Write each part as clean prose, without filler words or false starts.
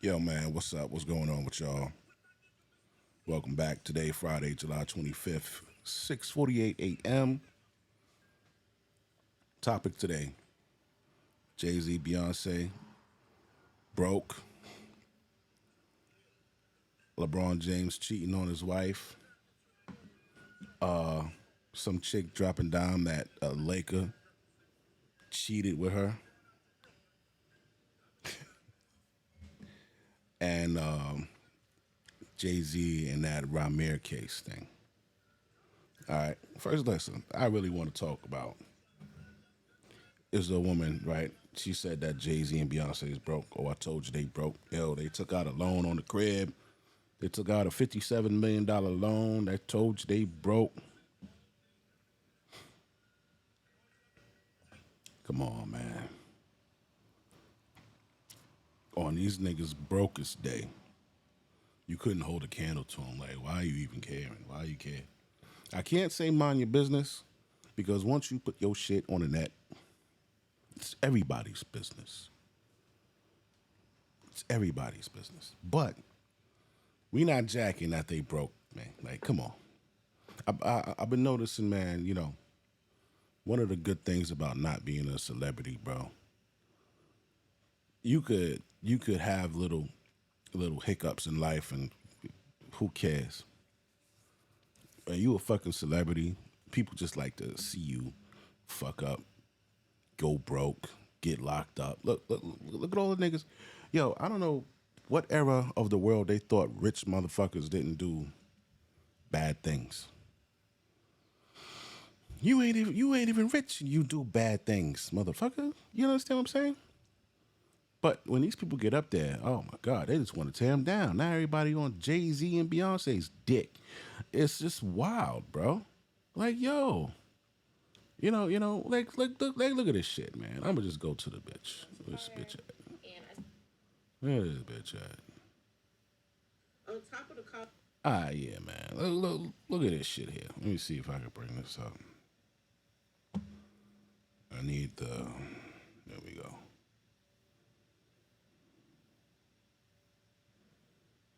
Yo, man, what's up? What's going on with y'all? Welcome back. Today, Friday, July 25th, 6:48 a.m. Topic today, Jay-Z, Beyoncé, broke, LeBron James cheating on his wife, some chick dropping down that a Laker cheated with her, and Jay-Z and that Ramir case thing. All right, first lesson I really want to talk about is the woman, right? She said that Jay-Z and Beyonce is broke. Oh, I told you they broke. Yo, they took out a loan on the crib. They took out a $57 million loan. I told you they broke. Come on, man. On these niggas' brokest day, you couldn't hold a candle to them. Like, why are you even caring? Why you care? I can't say mind your business because once you put your shit on the net, it's everybody's business. It's everybody's business. But we not jacking that they broke, man. Like, come on. I've been noticing, man, one of the good things about not being a celebrity, bro, you could have little hiccups in life and who cares? When you a fucking celebrity, people just like to see you fuck up, go broke, get locked up. Look at all the niggas. Yo, I don't know what era of the world they thought rich motherfuckers didn't do bad things. You ain't even rich. You do bad things, motherfucker. You understand what I'm saying? But when these people get up there, oh my God, they just want to tear them down. Now everybody on Jay-Z and Beyonce's dick. It's just wild, bro. Like, yo, look at this shit, man. I'm gonna just go to the bitch. Where's this bitch at? Where's this bitch at? On top of the car. Ah, yeah, man. Look at this shit here. Let me see if I can bring this up. I need the. There we go.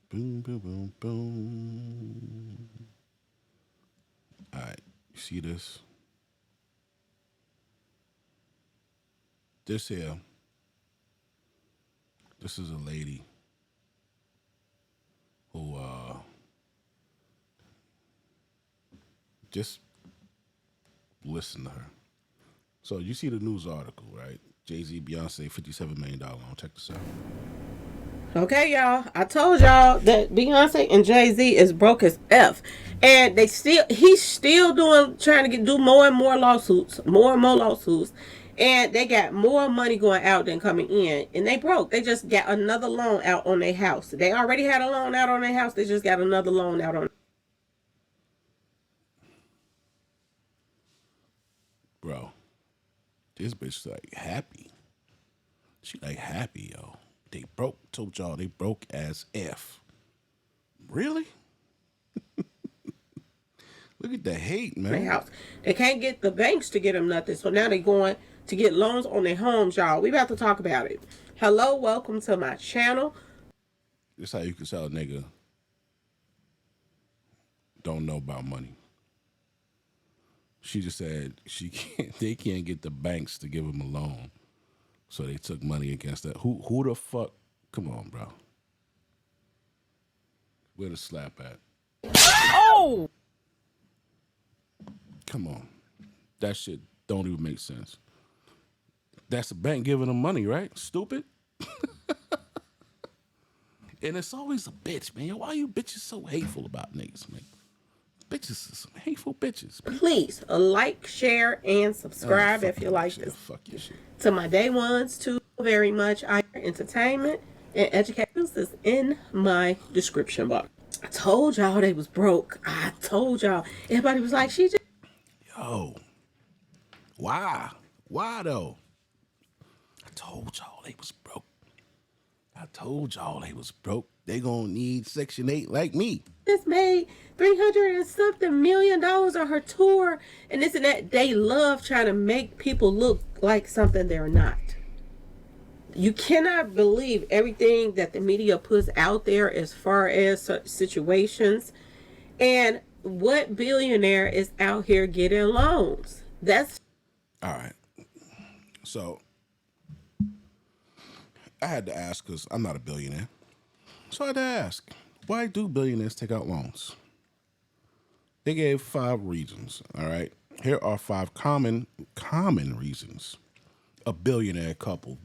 Boom, boom, boom, boom. All right, you see this? This here. This is a lady who just listen to her. So you see the news article, right? Jay-Z, Beyonce, $57 million loan. Check this out. Okay, y'all. I told y'all that Beyonce and Jay-Z is broke as F. And he's still trying to do more and more lawsuits, more and more lawsuits. And they got more money going out than coming in. And they broke. They just got another loan out on their house. They already had a loan out on their house. They just got another loan out on. Bro, this bitch like happy. She like happy, yo. They broke. Told y'all they broke as F. Really? Look at the hate, man. Their house. They can't get the banks to get them nothing. So now they're going to get loans on their homes, y'all. We about to talk about it. Hello, welcome to my channel. This how you can tell a nigga don't know about money. She just said they can't get the banks to give them a loan. So they took money against that. Who the fuck? Come on, bro. Where the slap at? Oh! Come on. That shit don't even make sense. That's the bank giving them money, right? Stupid. And it's always a bitch, man. Why are you bitches so hateful about niggas, man? Bitches are some hateful bitches. Please like, share, and subscribe if you like this. Fuck your shit. To my day ones, too very much. Entertainment and education is in my description box. I told y'all they was broke. I told y'all. Everybody was like, she just. Yo. Why? Why though? I told y'all they was broke. I told y'all they was broke. They gonna need Section 8 like me. Just made $300 and something million on her tour and this and that. They love trying to make people look like something they're not. You cannot believe everything that the media puts out there as far as such situations. And what billionaire is out here getting loans? That's All right. So I had to ask because I'm not a billionaire. So I had to ask, why do billionaires take out loans? They gave 5 reasons. All right. Here are 5 common reasons a billionaire couple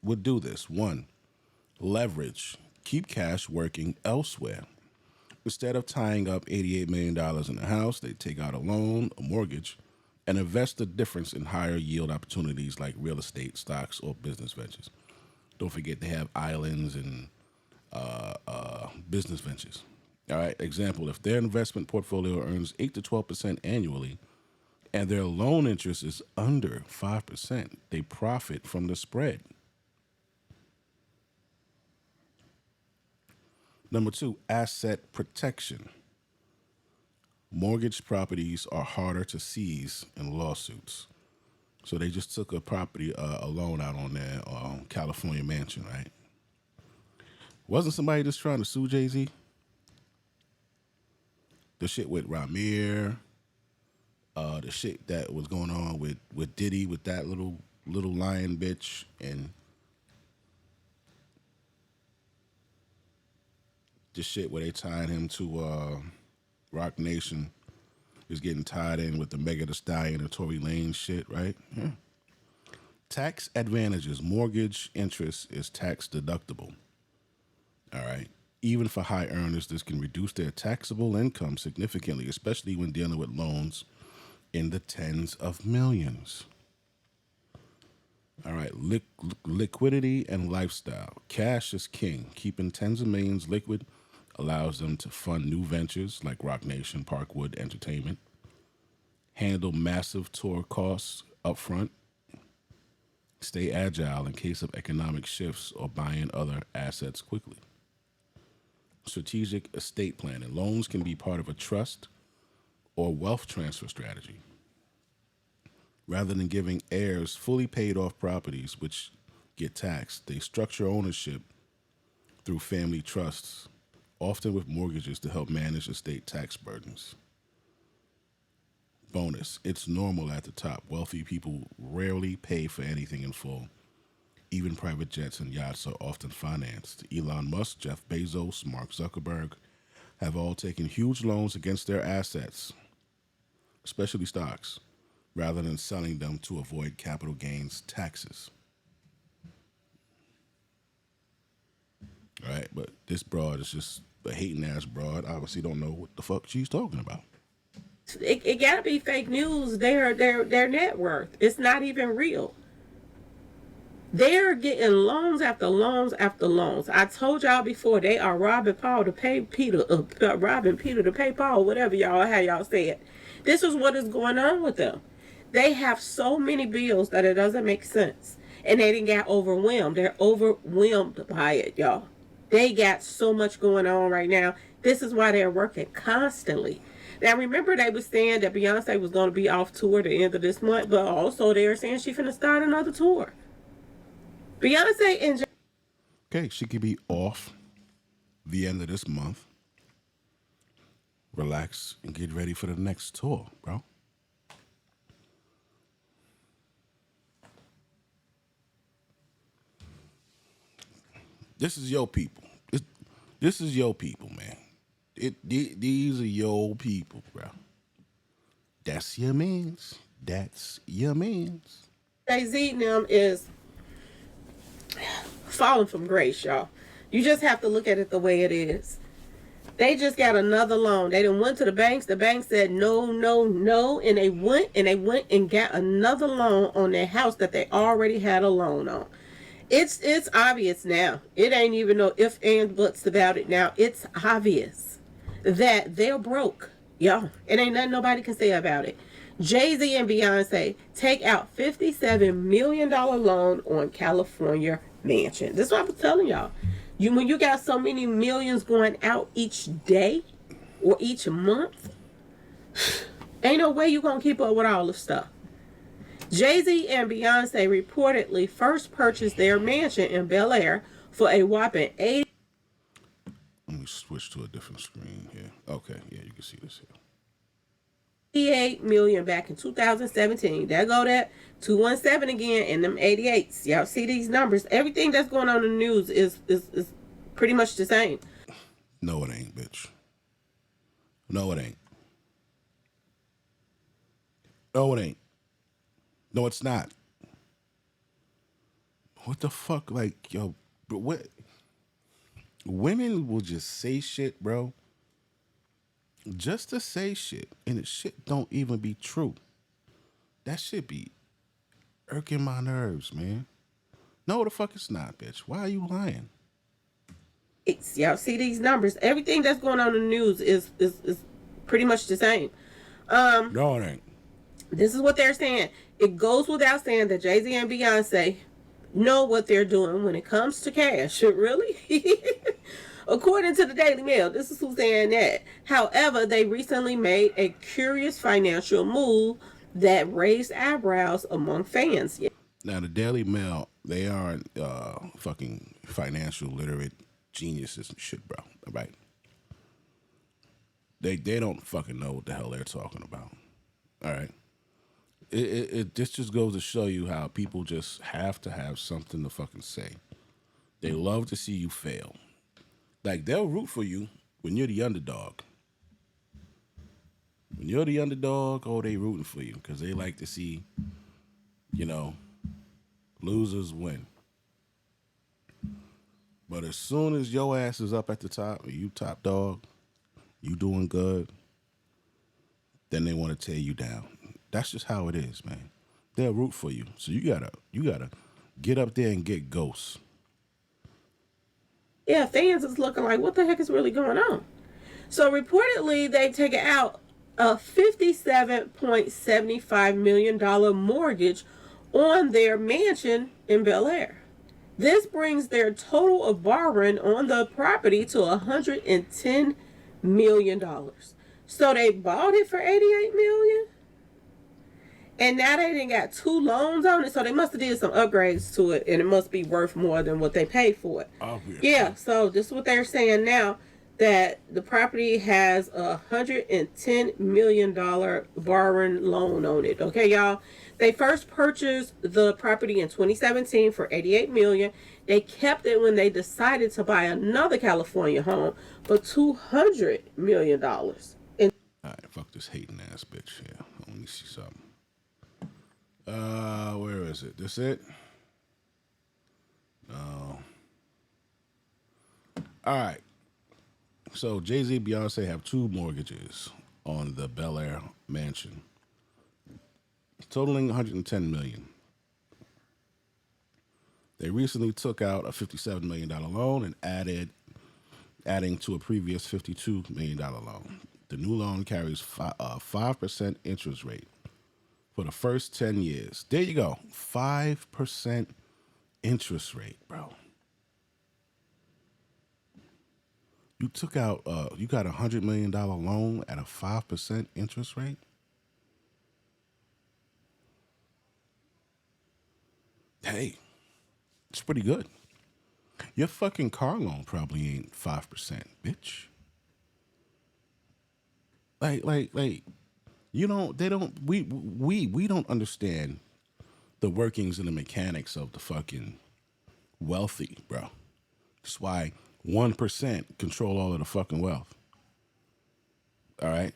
would do this. 1, leverage. Keep cash working elsewhere. Instead of tying up $88 million in a house, they take out a loan, a mortgage, and invest the difference in higher yield opportunities like real estate, stocks, or business ventures. Don't forget they have islands and business ventures. All right. Example: if their investment portfolio earns 8 to 12% annually, and their loan interest is under 5%, they profit from the spread. Number 2, asset protection. Mortgage properties are harder to seize in lawsuits. So they just took a property, a loan out on their California mansion, right? Wasn't somebody just trying to sue Jay-Z? The shit with Ramir, the shit that was going on with Diddy with that little lion bitch, and the shit where they tied him to Rock Nation is getting tied in with the Mega Thee Stallion and Tory Lanez shit, right? Yeah. Tax advantages. Mortgage interest is tax deductible. All right. Even for high earners, this can reduce their taxable income significantly, especially when dealing with loans in the tens of millions. All right. Liquidity and lifestyle. Cash is king. Keeping tens of millions liquid allows them to fund new ventures like Rock Nation, Parkwood Entertainment, handle massive tour costs up front, stay agile in case of economic shifts or buying other assets quickly. Strategic estate planning. Loans can be part of a trust or wealth transfer strategy. Rather than giving heirs fully paid off properties which get taxed, they structure ownership through family trusts, often with mortgages to help manage estate tax burdens. Bonus, it's normal at the top. Wealthy people rarely pay for anything in full. Even private jets and yachts are often financed. Elon Musk, Jeff Bezos, Mark Zuckerberg have all taken huge loans against their assets, especially stocks, rather than selling them to avoid capital gains taxes. All right, but this broad is just a hating ass broad. Obviously, don't know what the fuck she's talking about. it gotta be fake news. Their net worth. It's not even real. They're getting loans after loans after loans. I told y'all before, they are robbing Paul to pay Peter, robbing Peter to pay Paul, whatever y'all how y'all say it. This is what is going on with them. They have so many bills that it doesn't make sense, and they didn't get overwhelmed. They're overwhelmed by it, y'all. They got so much going on right now. This is why they're working constantly. Now, remember they were saying that Beyonce was going to be off tour the end of this month, but also they were saying she's finna start another tour. Beyonce and Okay, she could be off the end of this month. Relax and get ready for the next tour, bro. This is your people. This is your people, man. These are your people, bro. That's your mans. That's your mans. Jay-Z and them is falling from grace, y'all. You just have to look at it the way it is. They just got another loan. They done went to the banks. The bank said no, no, no, and they went and got another loan on their house that they already had a loan on. It's obvious now. It ain't even no ifs and buts about it now. It's obvious that they're broke, y'all. It ain't nothing nobody can say about it. Jay-Z and Beyoncé take out $57 million loan on California mansion. This is what I was telling y'all. When you got so many millions going out each day or each month, ain't no way you gonna keep up with all the stuff. Jay-Z and Beyoncé reportedly first purchased their mansion in Bel Air for a whopping 80. Let me switch to a different screen here. Okay, yeah, you can see this here. 88 million back in 2017. There go that 217 again in them 88s. Y'all see these numbers. Everything that's going on in the news is pretty much the same. No, it ain't, bitch. No, it ain't. No, it ain't. No, it's not. What the fuck? Like, yo, but what? Women will just say shit, bro. Just to say shit. And the shit don't even be true. That shit be irking my nerves, man. No, the fuck it's not, bitch. Why are you lying? Y'all see these numbers. Everything that's going on in the news is pretty much the same. No, it ain't. This is what they're saying. It goes without saying that Jay-Z and Beyonce know what they're doing when it comes to cash. Really? According to the Daily Mail, this is who's saying that. However, they recently made a curious financial move that raised eyebrows among fans. Now, the Daily Mail, they aren't fucking financial literate geniuses and shit, bro. All right? They don't fucking know what the hell they're talking about. All right? This just goes to show you how people just have to have something to fucking say. They love to see you fail. Like, they'll root for you when you're the underdog. When you're the underdog, oh, they rooting for you because they like to see, you know, losers win. But as soon as your ass is up at the top, you top dog, you doing good, then they want to tear you down. That's just how it is, man. They'll root for you. So you gotta get up there and get ghosts. Yeah, fans is looking like, what the heck is really going on? So reportedly, they take out a $57.75 million mortgage on their mansion in Bel Air. This brings their total of borrowing on the property to $110 million. So they bought it for $88 million? And now they done got 2 loans on it, so they must have did some upgrades to it, and it must be worth more than what they paid for it. Obviously. Yeah, so this is what they're saying now, that the property has a $110 million borrowing loan on it. Okay, y'all? They first purchased the property in 2017 for $88 million. They kept it when they decided to buy another California home for $200 million. All right, fuck this hating ass bitch here. Let me see something. Where is it? This it? No. All right. So Jay-Z and Beyoncé have 2 mortgages on the Bel Air mansion, totaling $110 million. They recently took out a $57 million loan and adding to a previous $52 million loan. The new loan carries 5% interest rate for the first 10 years. There you go. 5% interest rate, bro. You took out, you got a $100 million loan at a 5% interest rate? Hey, it's pretty good. Your fucking car loan probably ain't 5%, bitch. Like, you don't, they don't, we don't understand the workings and the mechanics of the fucking wealthy, bro. That's why 1% control all of the fucking wealth. All right?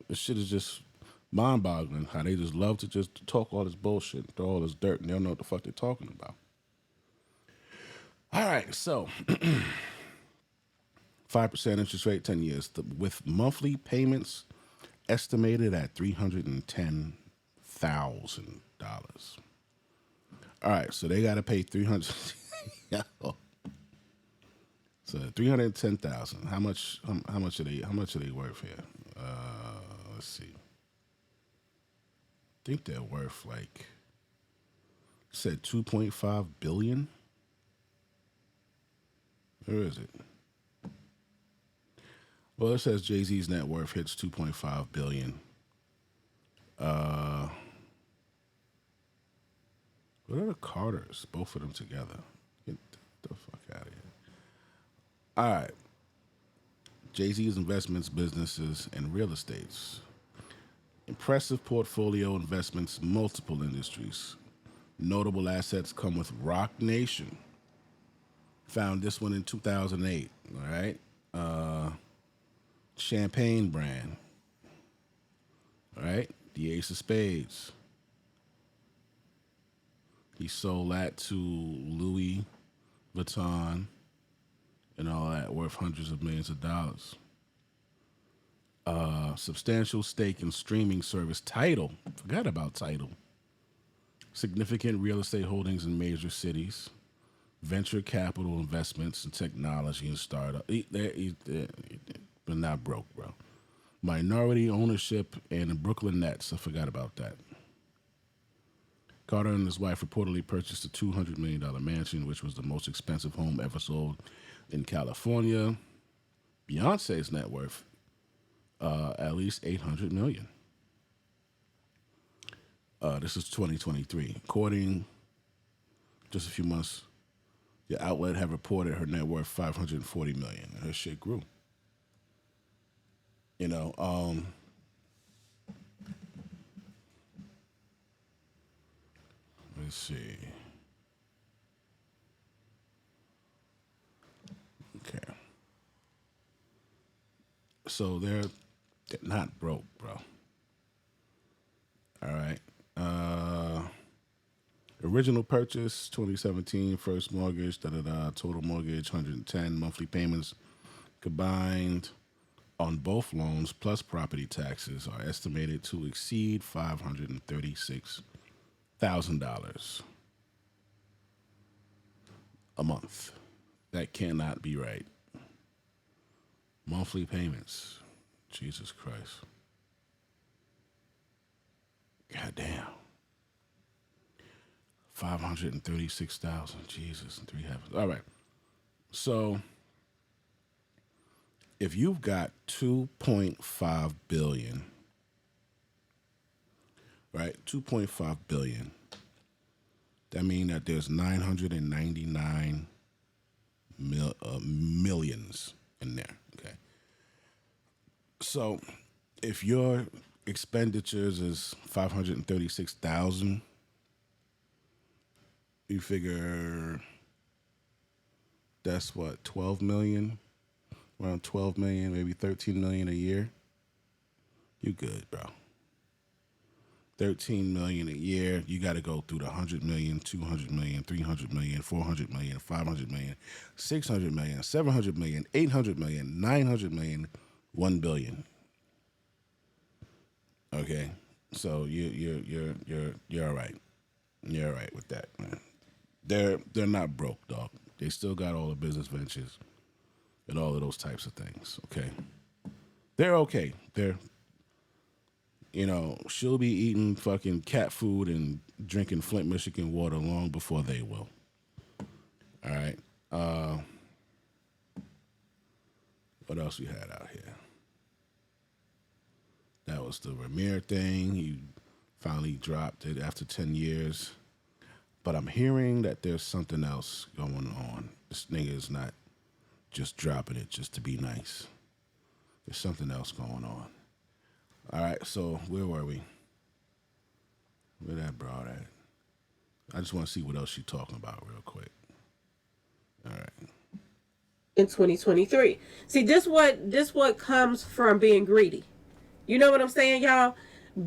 This shit is just mind-boggling how they just love to just talk all this bullshit and throw all this dirt and they don't know what the fuck they're talking about. All right, so 5% interest rate, 10 years, with monthly payments estimated at $310,000. All right, so they got to pay $300,000. So $310,000. How much are they worth here? Let's see. I think they're worth like, said 2.5 billion. Where is it? Well, it says Jay-Z's net worth hits 2.5 billion. What are the Carters? Both of them together. Get the fuck out of here. All right. Jay-Z's investments, businesses, and real estates. Impressive portfolio investments, multiple industries. Notable assets come with Rock Nation. Found this one in 2008. All right. Champagne brand. All right. The Ace of Spades. He sold that to Louis Vuitton and all that, worth hundreds of millions of dollars. Substantial stake in streaming service Tidal. Forgot about Tidal. Significant real estate holdings in major cities. Venture capital investments in technology and startup. But not broke, bro. Minority ownership in the Brooklyn Nets. I forgot about that. Carter and his wife reportedly purchased a $200 million mansion, which was the most expensive home ever sold in California. Beyonce's net worth, at least $800 million. This is 2023. According, just a few months, the outlet have reported her net worth $540 million. Her shit grew. You know, let's see. Okay. So they're not broke, bro. All right. Original purchase 2017, first mortgage, total mortgage 110, monthly payments combined on both loans plus property taxes are estimated to exceed $536,000 a month. That cannot be right. Monthly payments. Jesus Christ. God damn. 536,000. Jesus, and three halves. All right. So if you've got 2.5 billion, right? 2.5 billion. That means that there's 999 millions in there. Okay. So if your expenditures is 536,000, you figure that's what, 12 million? Around 12 million, maybe 13 million a year. You good, bro. 13 million a year. You got to go through the 100 million, 200 million, 300 million, 400 million, 500 million, 600 million, 700 million, 800 million, 900 million, 1 billion. Okay. So you're all right. You're all right with that, man. They're not broke, dog. They still got all the business ventures and all of those types of things. Okay. They're okay. She'll be eating fucking cat food and drinking Flint, Michigan water long before they will. All right. What else we had out here? That was the Ramir thing. He finally dropped it after 10 years. But I'm hearing that there's something else going on. This nigga is not just dropping it just to be nice. There's something else going on. All right, so where were we? Where that broad at? I just want to see what else she's talking about real quick. All right. In 2023. See, this what comes from being greedy. You know what I'm saying, y'all?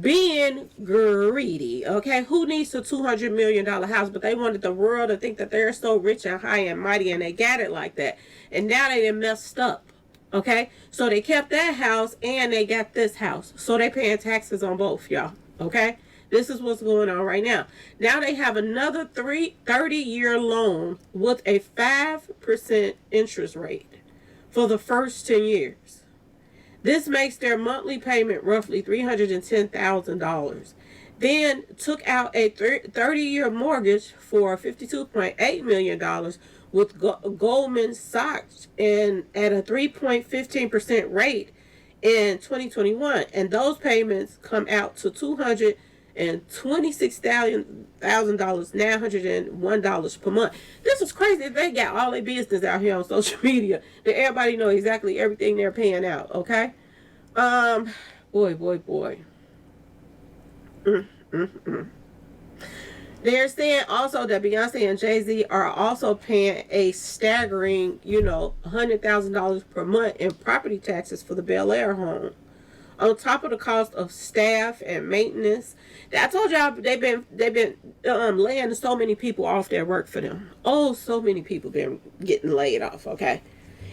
Being greedy, okay? Who needs a $200 million house? But they wanted the world to think that they're so rich and high and mighty, and they got it like that. And now they done messed up, okay? So they kept that house, and they got this house. So they paying taxes on both, y'all, okay? This is what's going on right now. Now they have another 30-year loan with a 5% interest rate for the first 10 years. This makes their monthly payment roughly $310,000. Then took out a 30-year mortgage for $52.8 million with Goldman Sachs and at a 3.15% rate in 2021. And those payments come out to $254 $26,000, $901 per month. This is crazy. They got all their business out here on social media. That everybody know exactly everything they're paying out. Okay. Boy, boy, boy. They're saying also that Beyonce and Jay-Z are also paying a staggering, $100,000 per month in property taxes for the Bel Air home, on top of the cost of staff and maintenance. I told y'all they've been laying so many people off that work for them. Oh, so many people been getting laid off. Okay.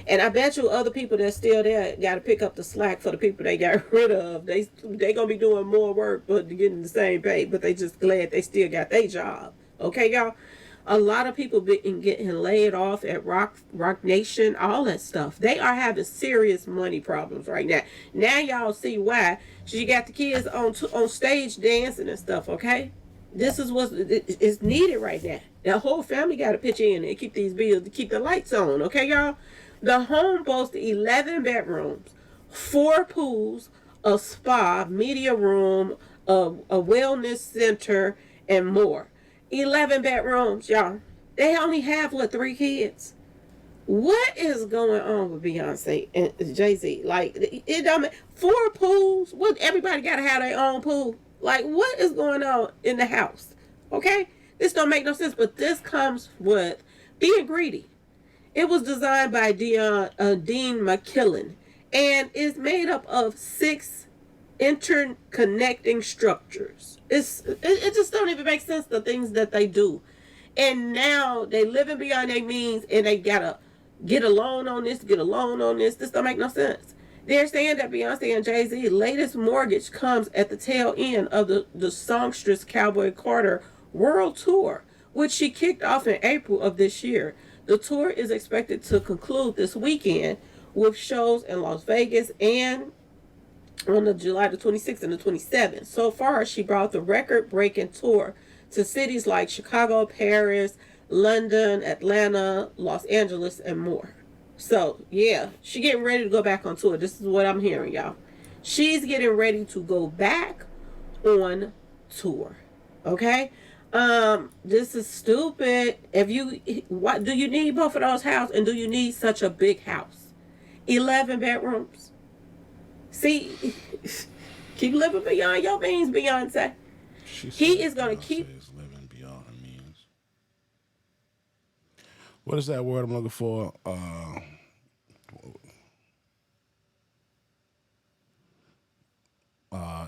And I bet you other people that's still there got to pick up the slack for the people they got rid of. They gonna be doing more work but getting the same pay. But they just glad they still got their job. Okay, y'all. A lot of people been getting laid off at Rock Nation, all that stuff. They are having serious money problems right now. Now y'all see why. She got the kids on stage dancing and stuff. Okay, this is what is needed right now. The whole family got to pitch in and keep these bills, to keep the lights on. Okay, y'all. The home boasts 11 bedrooms, 4 pools, a spa, media room, a wellness center, and more. 11 bedrooms, y'all. They only have, 3 kids? What is going on with Beyonce and Jay-Z? Like, it don't make 4 pools? What, everybody got to have their own pool? Like, what is going on in the house? Okay? This don't make no sense, but this comes with being greedy. It was designed by Dean McKillen and is made up of 6 interconnecting structures. It just don't even make sense, the things that they do. And now they living beyond their means and they gotta get a loan on this, get a loan on this. This don't make no sense. They're saying that Beyonce and Jay-Z's latest mortgage comes at the tail end of the songstress Cowboy Carter World Tour, which she kicked off in April of this year. The tour is expected to conclude this weekend with shows in Las Vegas and on the July the 26th and the 27th. So far, she brought the record-breaking tour to cities like Chicago, Paris, London, Atlanta, Los Angeles, and more. So, yeah, she getting ready to go back on tour. This is what I'm hearing, y'all. She's getting ready to go back on tour. Okay? This is stupid. What do you need both of those houses, and do you need such a big house? 11 bedrooms. See, keep living beyond your means, Beyonce. He is gonna keep living beyond her means. What is that word I'm looking for?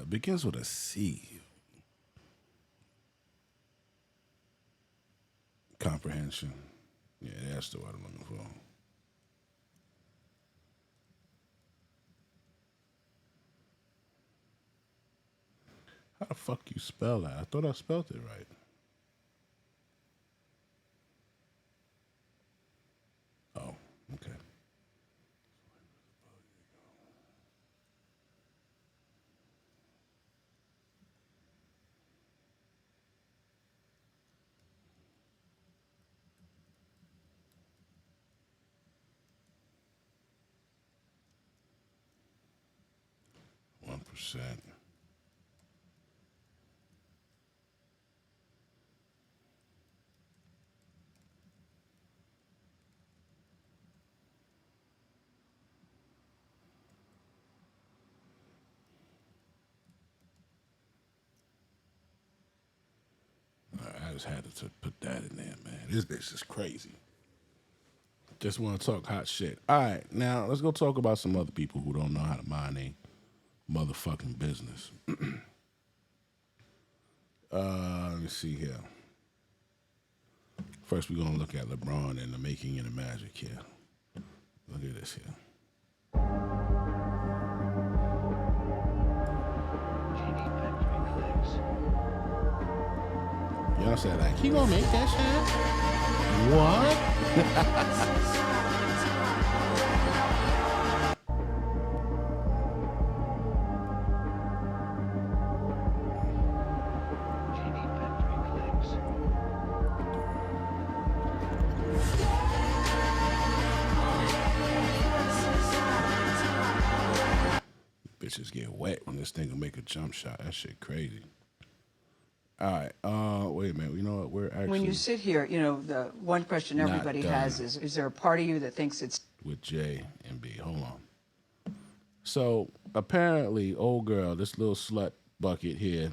It begins with a C. Comprehension. Yeah, that's the word I'm looking for. How the fuck you spell that? I thought I spelled it right. Oh, okay. %. I just had to put that in there, man. This bitch is crazy. Just want to talk hot shit. All right, now let's go talk about some other people who don't know how to mind their motherfucking business. Let me see here. First, we're going to look at LeBron and the making and the magic here. Look at this here. Y'all said, like, he gonna make that shit? What? Bitches get wet when this thing will make a jump shot. That shit crazy. All right. Wait a minute. You know what? We're When you actually sit here, the one question not everybody done has is there a part of you that thinks it's with J and B. Hold on. So apparently, old girl, this little slut bucket here,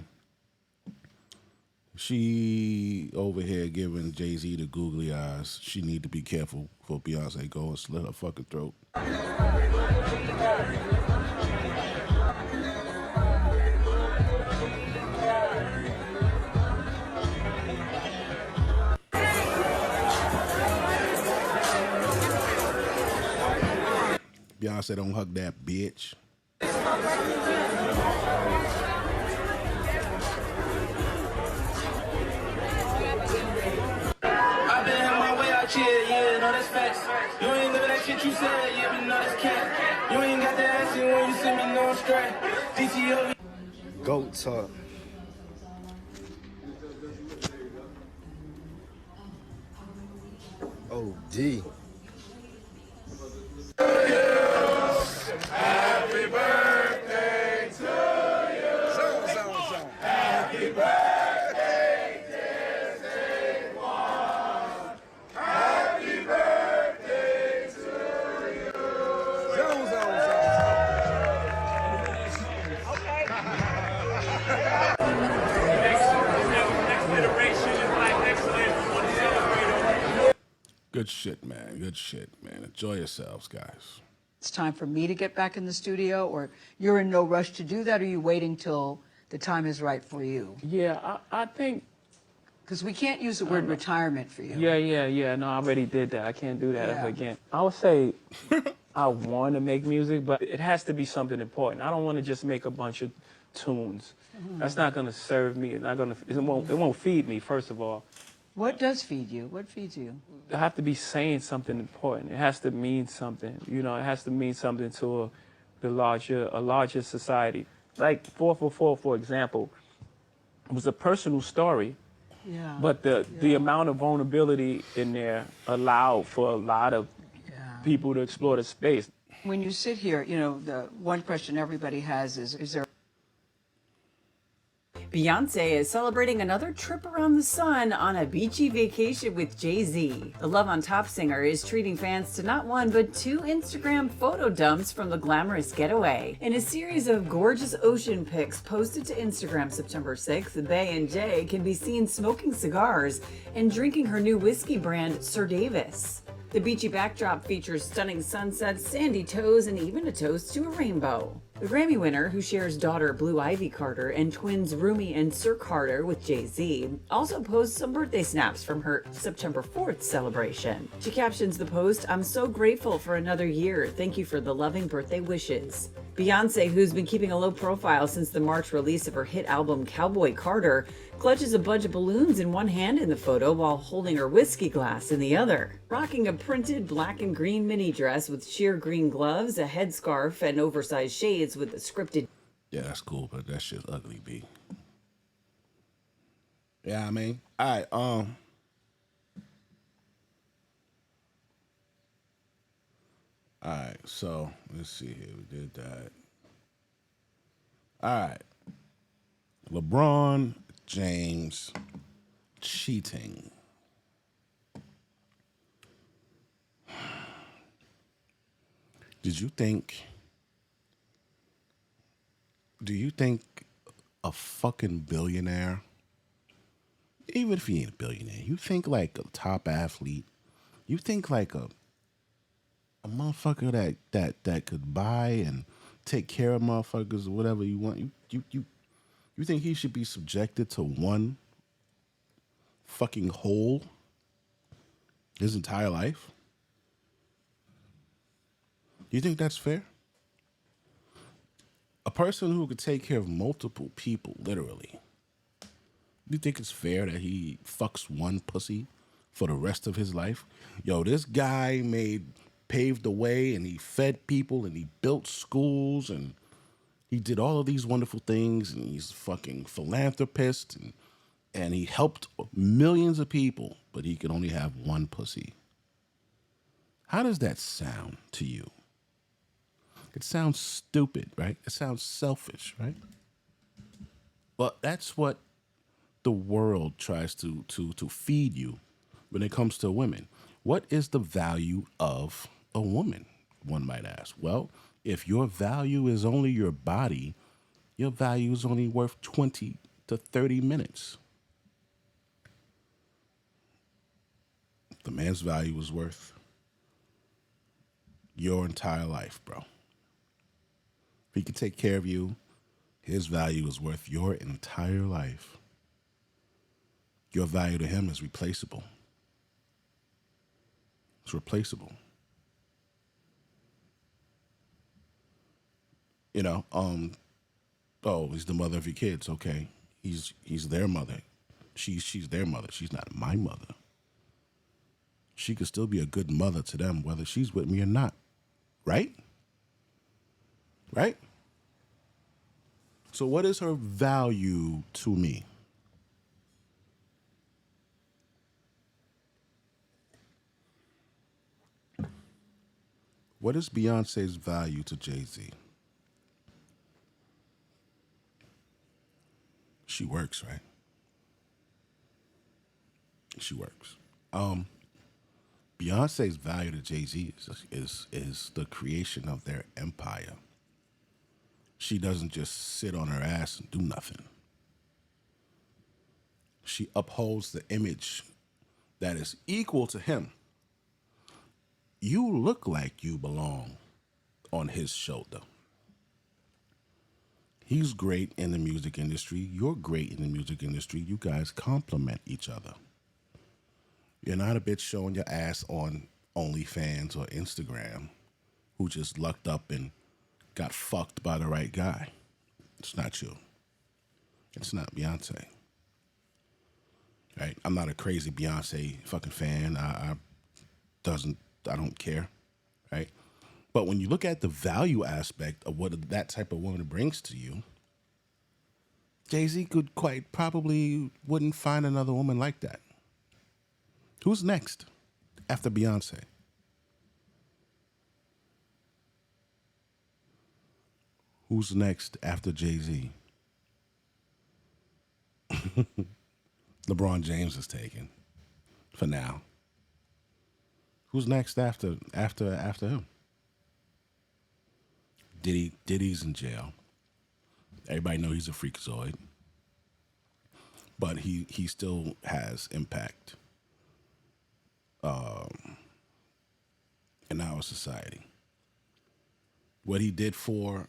she over here giving Jay-Z the googly eyes. She need to be careful before Beyonce go and slit her fucking throat. Beyonce don't hug that bitch. I been on my way out here, yeah, no, that's facts. You ain't living that shit you said, yeah, but no, that's cat. You ain't got that ass in when you see me, no, I'm straight. DTO. Goat talk. OD. Happy birthday to you. Zone. Happy birthday, dear Saquon. Happy birthday to you. Zone. Good shit, man. Good shit, man. Enjoy yourselves, guys. time for me to get back in the studio, or you're in no rush to do that, or are you waiting till the time is right for you? Yeah, I think. Because we can't use the word retirement for you. Yeah. No, I already did that. I can't do that ever Yeah. again. I would say I want to make music, but it has to be something important. I don't want to just make a bunch of tunes. That's not going to serve me. It's not going to. It won't feed me. First of all, What does feed you? What feeds you? I have to be saying something important. It has to mean something. You know, it has to mean something to a larger society. Like 444, for example, was a personal story, Yeah. but the amount of vulnerability in there allowed for a lot of people to explore the space. When you sit here, the one question everybody has is there Beyoncé is celebrating another trip around the sun on a beachy vacation with Jay-Z. The Love on Top singer is treating fans to not one but two Instagram photo dumps from the glamorous getaway. In a series of gorgeous ocean pics posted to Instagram September 6th, Bey and Jay can be seen smoking cigars and drinking her new whiskey brand, Sir Davis. The beachy backdrop features stunning sunsets, sandy toes, and even a toast to a rainbow. The Grammy winner, who shares daughter Blue Ivy Carter and twins Rumi and Sir Carter with Jay-Z, also posts some birthday snaps from her September 4th celebration. She captions the post, "I'm so grateful for another year. Thank you for the loving birthday wishes." Beyoncé, who's been keeping a low profile since the March release of her hit album Cowboy Carter, clutches a bunch of balloons in one hand in the photo while holding her whiskey glass in the other. Rocking a printed black and green mini dress with sheer green gloves, a headscarf, and oversized shades with a scripted. Yeah, that's cool, but that shit's ugly, B. Yeah, I mean, all right, all right, so let's see here. We did that. All right. LeBron James cheating. Do you think a fucking billionaire, even if he ain't a billionaire, you think like a top athlete, you think like a motherfucker that could buy and take care of motherfuckers or whatever you want, you think he should be subjected to one fucking hole his entire life? You think that's fair? A person who could take care of multiple people, literally. You think it's fair that he fucks one pussy for the rest of his life? Yo, this guy paved the way and he fed people and he built schools and he did all of these wonderful things and he's a fucking philanthropist and he helped millions of people, but he could only have one pussy. How does that sound to you? It sounds stupid, right? It sounds selfish, right? But that's what the world tries to feed you when it comes to women. What is the value of a woman? One might ask. Well, if your value is only your body, your value is only worth 20 to 30 minutes. The man's value is worth your entire life, bro. If he can take care of you, his value is worth your entire life. Your value to him is replaceable. It's replaceable. You know, oh, he's the mother of your kids. Okay. He's their mother. She's their mother. She's not my mother. She could still be a good mother to them, whether she's with me or not. Right? Right? So what is her value to me? What is Beyonce's value to Jay-Z? She works, right? She works. Beyonce's value to Jay-Z is the creation of their empire. She doesn't just sit on her ass and do nothing. She upholds the image that is equal to him. You look like you belong on his shoulder. He's great in the music industry. You're great in the music industry. You guys complement each other. You're not a bitch showing your ass on OnlyFans or Instagram who just lucked up and got fucked by the right guy. It's not you. It's not Beyonce. Right? I'm not a crazy Beyonce fucking fan. I don't care. Right? But when you look at the value aspect of what that type of woman brings to you, Jay-Z could quite probably wouldn't find another woman like that. Who's next after Beyonce? Who's next after Jay-Z? LeBron James is taken for now. Who's next after him? Diddy's in jail. Everybody know he's a freakazoid, but he still has impact in our society. What he did for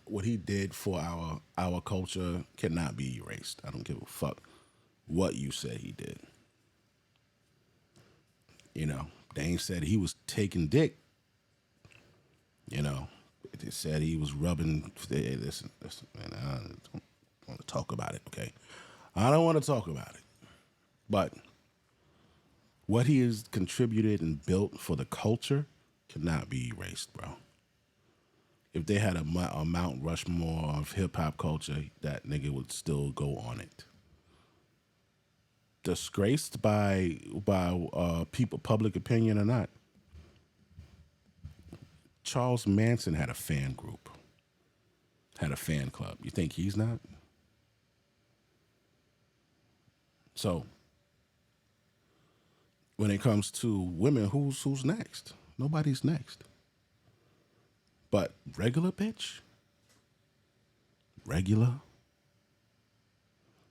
our culture cannot be erased. I don't give a fuck what you say he did. You know, they ain't said he was taking dick. You know, they said he was rubbing. Listen, man, I don't want to talk about it. Okay, I don't want to talk about it. But what he has contributed and built for the culture cannot be erased, bro. If they had a Mount Rushmore of hip hop culture, that nigga would still go on it. Disgraced by people, public opinion or not. Charles Manson had a fan group, had a fan club. You think he's not? So, when it comes to women, who's next? Nobody's next. But regular bitch? Regular?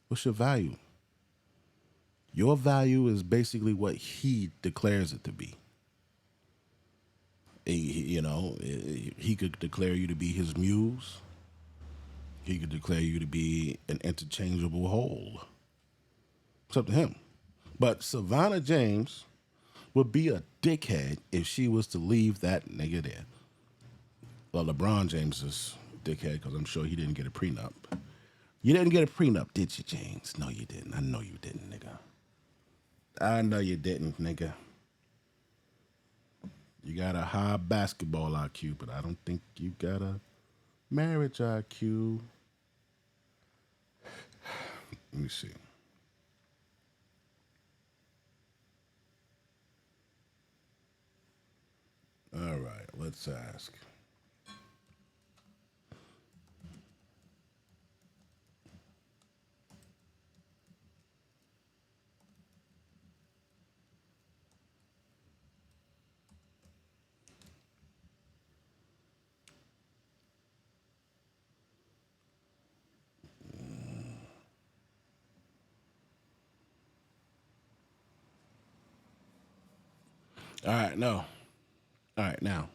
What's your value? Your value is basically what he declares it to be. He could declare you to be his muse. He could declare you to be an interchangeable whole. It's up to him. But Savannah James would be a dickhead if she was to leave that nigga there. Well, LeBron James is a dickhead because I'm sure he didn't get a prenup. You didn't get a prenup, did you, James? No, you didn't. I know you didn't, nigga. I know you didn't, nigga. You got a high basketball IQ, but I don't think you got a marriage IQ. Let me see. All right, let's ask. All right, no. All right, now,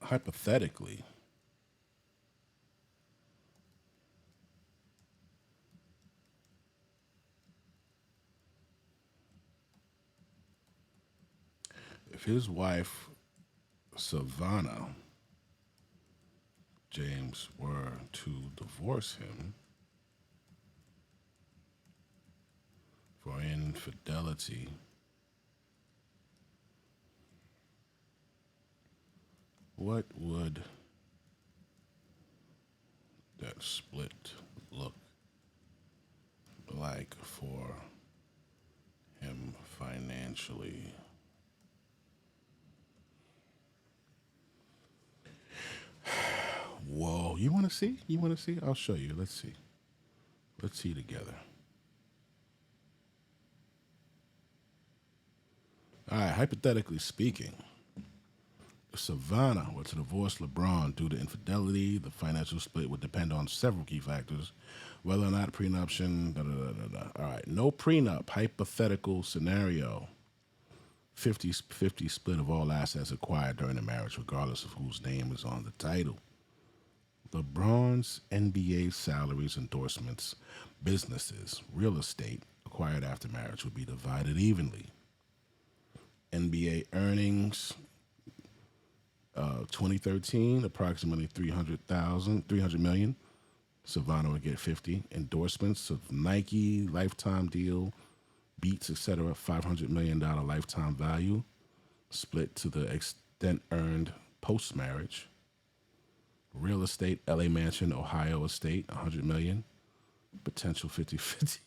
hypothetically, if his wife, Savannah James, were to divorce him for infidelity, what would that split look like for him financially? Whoa, you want to see? You want to see? I'll show you. Let's see. Let's see together. All right, hypothetically speaking, if Savannah were to divorce LeBron due to infidelity, the financial split would depend on several key factors, whether or not prenuption, da da da da da. All right, no prenup, hypothetical scenario. 50-50 split of all assets acquired during the marriage, regardless of whose name is on the title. LeBron's NBA salaries, endorsements, businesses, real estate acquired after marriage would be divided evenly. NBA earnings, 2013, approximately 300 million. Savannah would get 50. Endorsements of Nike, lifetime deal, Beats, etc., $500 million lifetime value, split to the extent earned post-marriage. Real estate, LA mansion, Ohio estate, 100 million. Potential 50-50.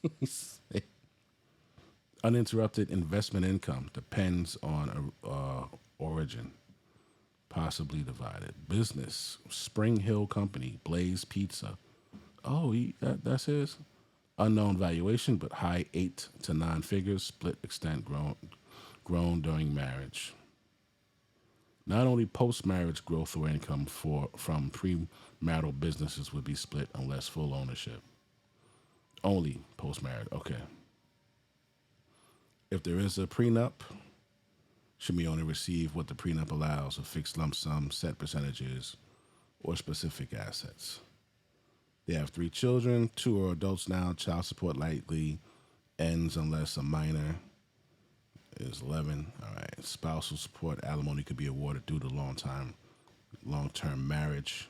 Uninterrupted investment income depends on origin. Possibly divided. Business, Spring Hill Company, Blaze Pizza. Oh, that's his. Unknown valuation, but high 8 to 9 figures. Split extent grown during marriage. Not only post-marriage growth or income from premarital businesses would be split unless full ownership. Only post-marriage. Okay. If there is a prenup, should we only receive what the prenup allows, a fixed lump sum, set percentages, or specific assets. They have 3 children, 2 are adults now. Child support likely ends unless a minor is 11. All right. Spousal support, alimony could be awarded due to long-term marriage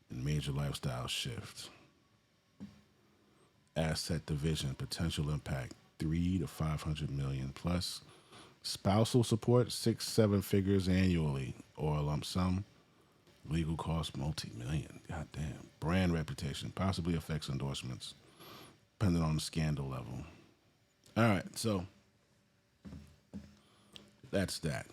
and major lifestyle shift. Asset division, potential impact, 300 to 500 million plus. Spousal support, 6-7 figures annually, or a lump sum. Legal costs, multi-million. Goddamn. Brand reputation, possibly affects endorsements, depending on the scandal level. All right, so that's that.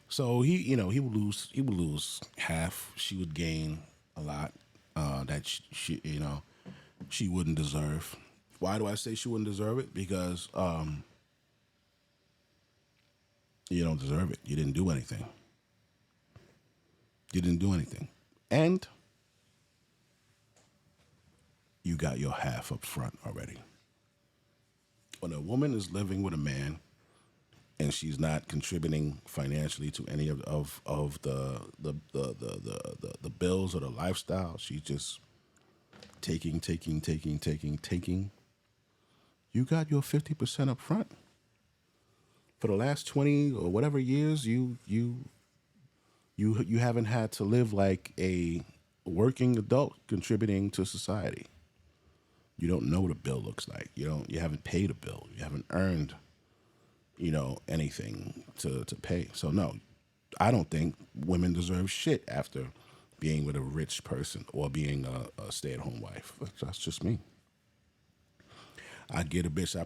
So he would lose half. She would gain a lot. That she wouldn't deserve. Why do I say she wouldn't deserve it? Because you don't deserve it. You didn't do anything. You didn't do anything. And you got your half up front already. When a woman is living with a man and she's not contributing financially to any of the bills or the lifestyle, she's just taking. You got your 50% up front. For the last 20 or whatever years, you haven't had to live like a working adult contributing to society. You don't know what a bill looks like. You haven't paid a bill. You haven't earned, anything to pay. So no, I don't think women deserve shit after being with a rich person or being a stay-at-home wife. That's just me. I get a bitch. I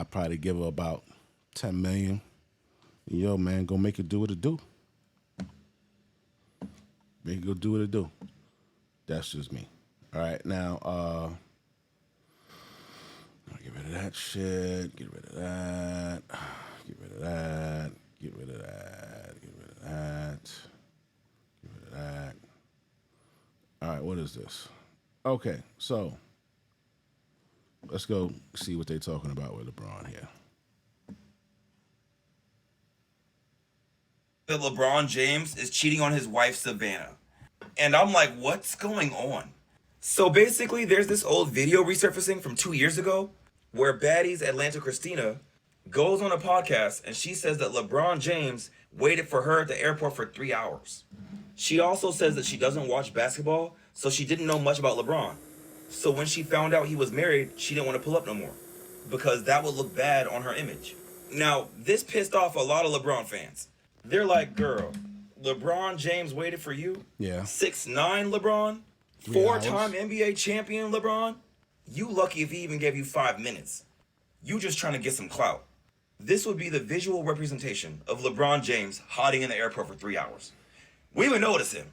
probably give her about 10 million. Yo, man, go make it do what it do. Make it go do what it do. That's just me. All right, now, get rid of that shit. Get rid of that. Get rid of that. Get rid of that. Get rid of that. Get rid of that. All right, what is this? Okay, so Let's go see what they're talking about with LeBron here. That LeBron James is cheating on his wife Savannah. And I'm like, what's going on? So basically, there's this old video resurfacing from 2 years ago where Baddie's Atlanta Christina goes on a podcast and she says that LeBron James waited for her at the airport for 3 hours. She also says that she doesn't watch basketball, so she didn't know much about LeBron. So when she found out he was married, she didn't want to pull up no more because that would look bad on her image. Now, this pissed off a lot of LeBron fans. They're like, girl, LeBron James waited for you? Yeah. 6'9" LeBron? 3 hours. 4-time NBA champion LeBron? You lucky if he even gave you 5 minutes. You just trying to get some clout. This would be the visual representation of LeBron James hiding in the airport for 3 hours. We would notice him.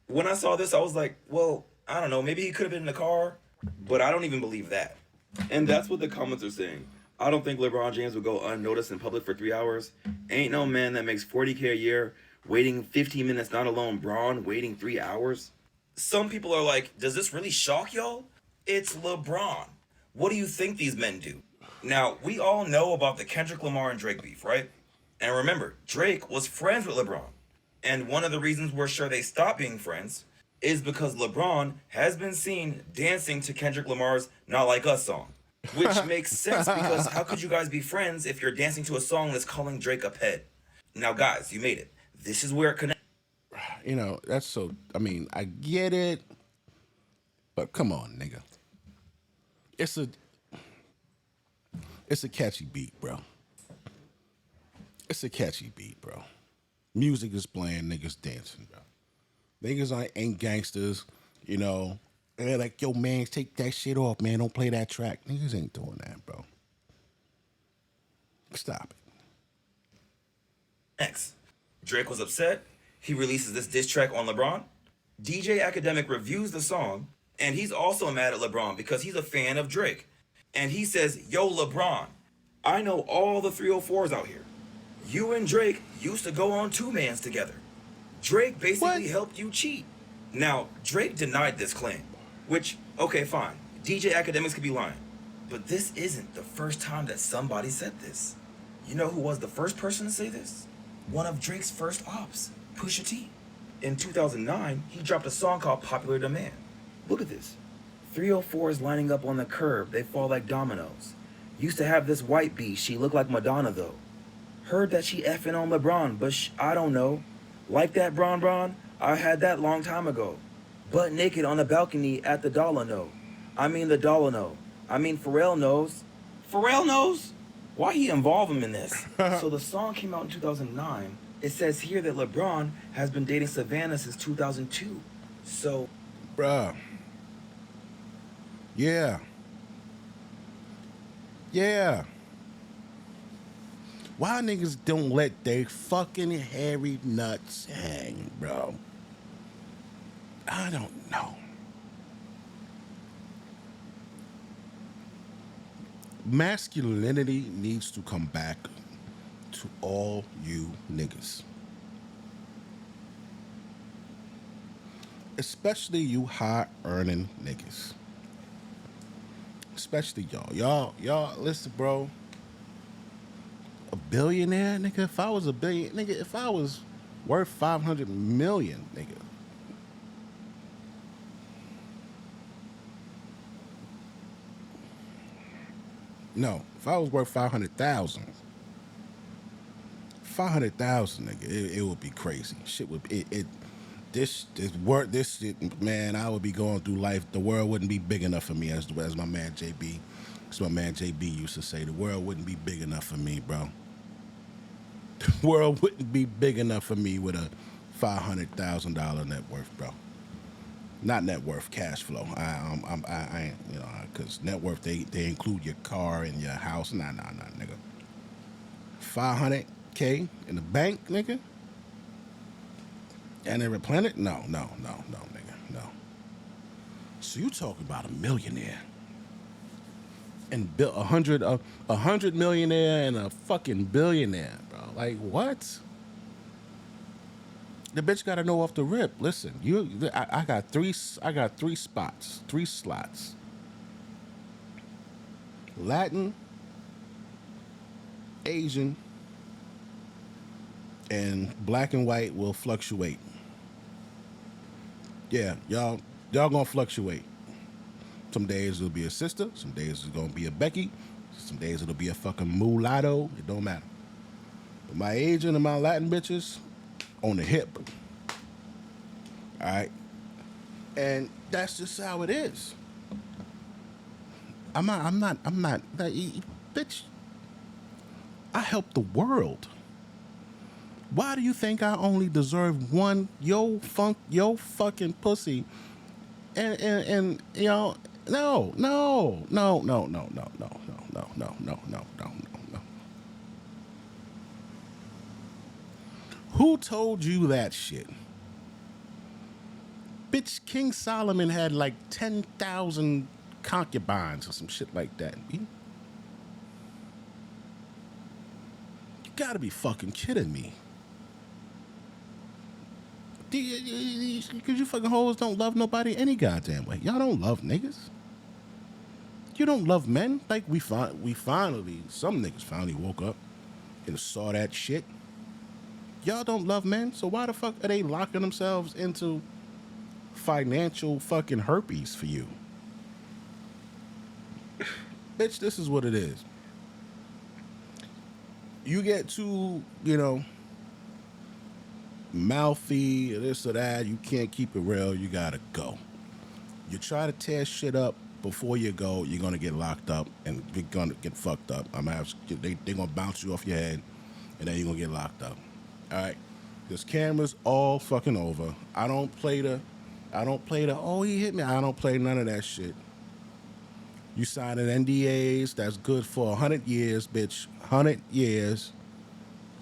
When I saw this, I was like, well, I don't know, maybe he could have been in the car, but I don't even believe that. And that's what the comments are saying. I don't think LeBron James would go unnoticed in public for 3 hours. Ain't no man that makes $40K a year waiting 15 minutes, not alone Braun waiting 3 hours. Some people are like, does this really shock y'all? It's LeBron. What do you think these men do? Now, we all know about the Kendrick Lamar and Drake beef, right? And remember, Drake was friends with LeBron. And one of the reasons we're sure they stopped being friends is because LeBron has been seen dancing to Kendrick Lamar's Not Like Us song. Which makes sense because how could you guys be friends if you're dancing to a song that's calling Drake a pet? Now, guys, you made it. This is where it connects. You know, that's so, I mean, I get it, but come on, nigga. It's a catchy beat, bro. It's a catchy beat, bro. Music is playing, niggas dancing, bro. Niggas ain't gangsters, you know. They're like, yo, man, take that shit off, man. Don't play that track. Niggas ain't doing that, bro. Stop it. Next, Drake was upset. He releases this diss track on LeBron. DJ Academic reviews the song, and he's also mad at LeBron because he's a fan of Drake. And he says, yo, LeBron, I know all the 304s out here. You and Drake used to go on 2-mans together. Drake basically helped you cheat. Now, Drake denied this claim, which, okay, fine. DJ Academics could be lying. But this isn't the first time that somebody said this. You know who was the first person to say this? One of Drake's first ops, Pusha T. In 2009, he dropped a song called Popular Demand. Look at this. 304s lining up on the curb, they fall like dominoes. Used to have this white bee, she looked like Madonna though. Heard that she effing on LeBron, but I don't know. Like that Bron, I had that long time ago. Butt naked on the balcony at the Dollar I mean the Dollar I mean Pharrell knows. Pharrell knows? Why he involve him in this? So the song came out in 2009. It says here that LeBron has been dating Savannah since 2002. So, Bruh. Yeah. Yeah. Why niggas don't let they fucking hairy nuts hang, bro? I don't know. Masculinity needs to come back to all you niggas. Especially you high-earning niggas. Especially y'all. Y'all, listen, bro. A billionaire, nigga? If I was a billion, nigga, if I was worth 500 million, nigga. No, if I was worth 500,000. 500,000, nigga, it would be crazy. Shit would be, this shit, man, I would be going through life. The world wouldn't be big enough for me, as my man JB. As my man JB used to say, the world wouldn't be big enough for me, bro. The world wouldn't be big enough for me with a $500,000 net worth, bro. Not net worth, cash flow. I ain't, you know, because net worth they include your car and your house. Nah, nigga. 500K in the bank, nigga. And every planet? No, nigga, no. So you talking about a millionaire and built 100 millionaire and a fucking billionaire, bro. Like what? The bitch gotta know off the rip. Listen, I got three slots. Latin, Asian, and black and white will fluctuate. Yeah, y'all gonna fluctuate. Some days it'll be a sister, some days it's gonna be a Becky, some days it'll be a fucking mulatto. It don't matter. But my Asian and my Latin bitches on the hip. All right, and that's just how it is. I'm not. Bitch. I help the world. Why do you think I only deserve one yo fucking pussy? And you know, no. Who told you that shit? Bitch, King Solomon had like 10,000 concubines or some shit like that. You gotta be fucking kidding me. Because you fucking hoes don't love nobody any goddamn way. Y'all don't love niggas. You don't love men. Like we finally, some niggas finally woke up and saw that shit. Y'all don't love men, so why the fuck are they locking themselves into financial fucking herpes for you? Bitch, this is what it is. You get too, mouthy, this or that, you can't keep it real, you gotta go. You try to tear shit up before you go, you're gonna get locked up and you're gonna get fucked up. They're gonna bounce you off your head and then you're gonna get locked up. Alright? This camera's all fucking over. I don't play the, oh, he hit me. I don't play none of that shit. You sign an NDAs that's good for 100 years, bitch. 100 years.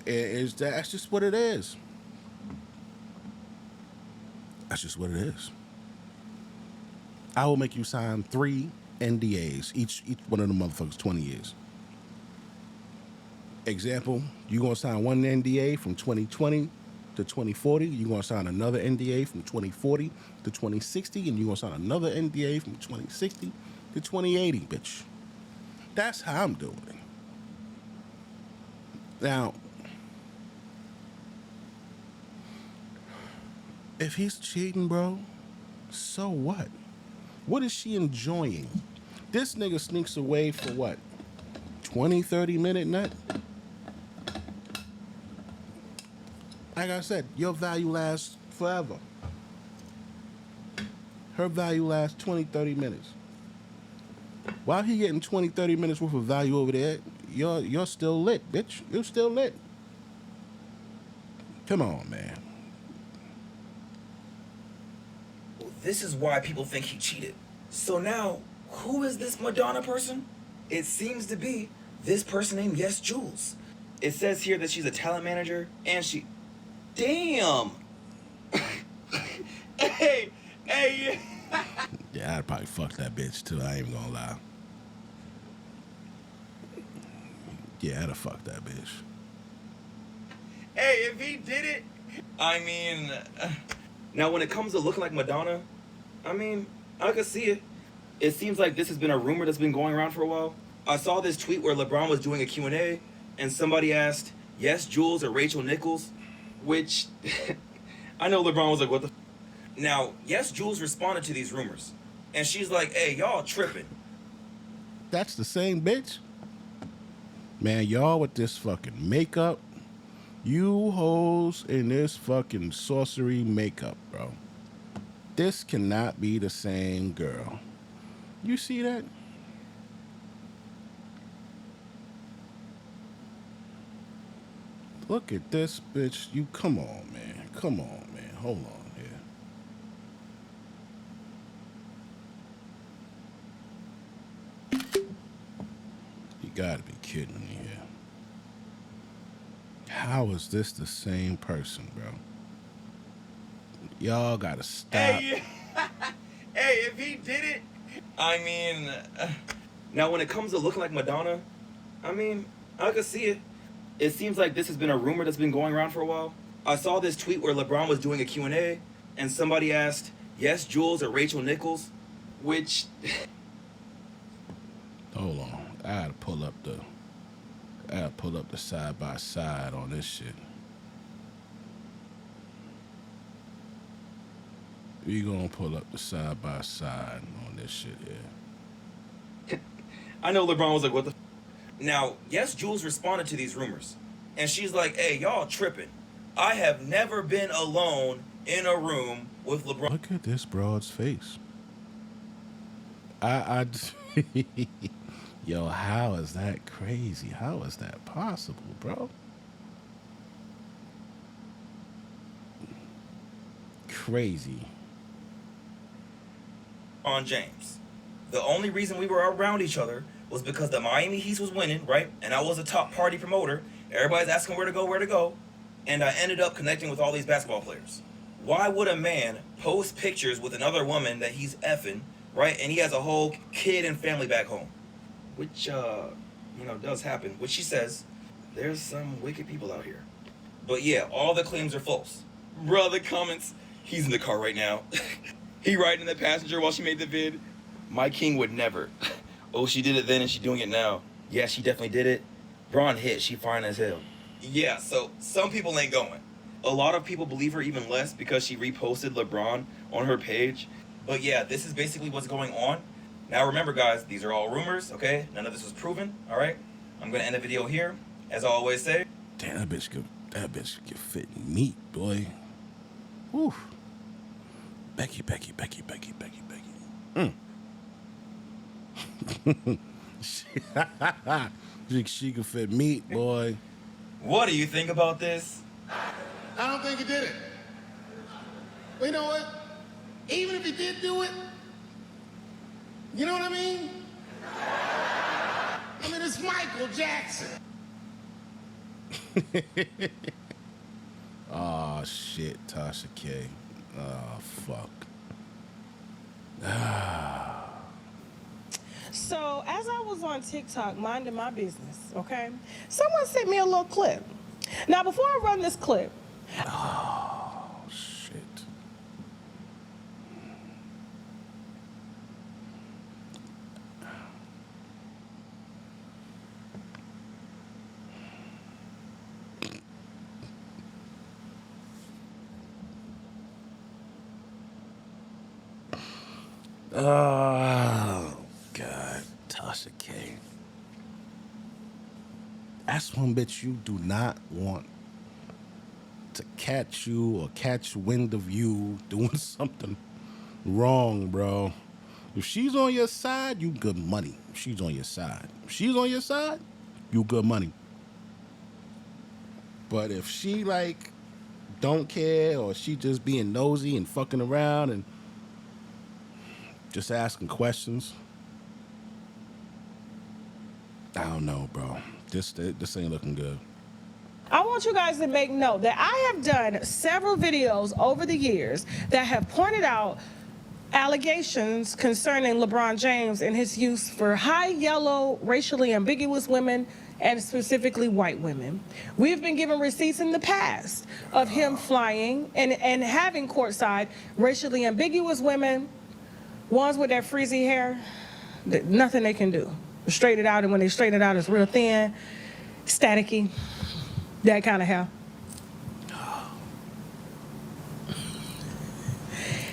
That's just what it is. That's just what it is. I will make you sign 3 NDAs. Each one of them motherfuckers 20 years. Example, you're going to sign one NDA from 2020 to 2040. You're going to sign another NDA from 2040 to 2060. And you're going to sign another NDA from 2060 to 2080, bitch. That's how I'm doing it. Now, if he's cheating, bro, so what? What is she enjoying? This nigga sneaks away for what? 20, 30-minute nut? Like I said, your value lasts forever. Her value lasts 20, 30 minutes. While he getting 20, 30 minutes worth of value over there, you're still lit, bitch. You're still lit. Come on, man. This is why people think he cheated. So now, who is this Madonna person? It seems to be this person named Yes Jules. It says here that she's a talent manager and she... Damn! hey! Yeah, I'd probably fuck that bitch too, I ain't even gonna lie. Yeah, I'd have fucked that bitch. Hey, if he did it... I mean... Now, when it comes to looking like Madonna, I mean, I could see it. It seems like this has been a rumor that's been going around for a while. I saw this tweet where LeBron was doing a Q&A, and somebody asked, Yes Jules or Rachel Nichols, which I know LeBron was like, what the f-? Now, Yes Jules responded to these rumors, and she's like, hey, y'all tripping. That's the same bitch? Man, y'all with this fucking makeup. You hoes in this fucking sorcery makeup, bro. This cannot be the same girl. You see that? Look at this bitch. You come on, man. Come on, man. Hold on here. You gotta be kidding me here. How is this the same person, bro? Y'all gotta stop. Hey, if he did it, I mean... Now, when it comes to looking like Madonna, I mean, I could see it. It seems like this has been a rumor that's been going around for a while. I saw this tweet where LeBron was doing a Q&A, and somebody asked, Yes Jules or Rachel Nichols, which... Hold on. gotta pull up the side by side on this shit. We gonna pull up the side by side on this shit here. I know LeBron was like, what the? Now, yes, Jules responded to these rumors. And she's like, hey, y'all tripping. I have never been alone in a room with LeBron. Look at this broad's face. Yo, how is that crazy? How is that possible, bro? Crazy. On James. The only reason we were around each other was because the Miami Heat was winning, right? And I was a top party promoter. Everybody's asking where to go. And I ended up connecting with all these basketball players. Why would a man post pictures with another woman that he's effing, right? And he has a whole kid and family back home. Which, does happen. Which she says, there's some wicked people out here. But yeah, all the claims are false. Brother comments, he's in the car right now. He riding in the passenger while she made the vid. My king would never. Oh, she did it then and she doing it now. Yeah, she definitely did it. Braun hit, she fine as hell. Yeah, so some people ain't going. A lot of people believe her even less because she reposted LeBron on her page. But yeah, this is basically what's going on. Now remember guys, these are all rumors, okay? None of this was proven, all right? I'm gonna end the video here. As I always say. Damn, that bitch could fit meat, boy. Woo. Becky. She could fit meat, boy. What do you think about this? I don't think he did it. But you know what? Even if he did do it, you know what I mean? I mean, it's Michael Jackson. Oh, shit, Tasha K. Oh, fuck. So, as I was on TikTok minding my business, okay, someone sent me a little clip. Now, before I run this clip. Oh, shit. Oh, God. Tasha K. That's one bitch you do not want to catch you or catch wind of you doing something wrong, bro. If she's on your side, you good money. If she's on your side. If she's on your side, you good money. But if she, like, don't care or she just being nosy and fucking around and just asking questions, I don't know, bro. This ain't looking good. I want you guys to make note that I have done several videos over the years that have pointed out allegations concerning LeBron James and his use for high yellow, racially ambiguous women and specifically white women. We've been given receipts in the past of him flying and having courtside racially ambiguous women, ones with that frizzy hair, nothing they can do. Straighten it out, and when they straighten it out, it's real thin, staticky, that kind of hair.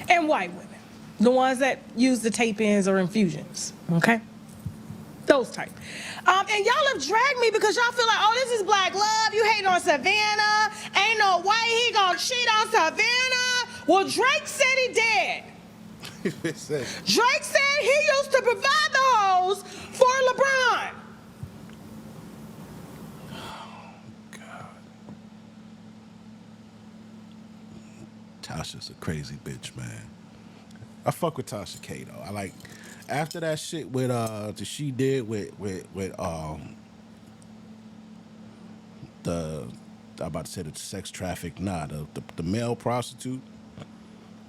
And white women, the ones that use the tape-ins or infusions, okay? Those type. And y'all have dragged me because y'all feel like, oh, this is black love. You hating on Savannah. Ain't no way he gonna cheat on Savannah. Well, Drake said he did. Drake said he used to provide the hoes for LeBron. Oh, God. Tasha's a crazy bitch, man. I fuck with Tasha K, though. I like, after that shit with, that she did with I'm about to say the sex traffic, the male prostitute,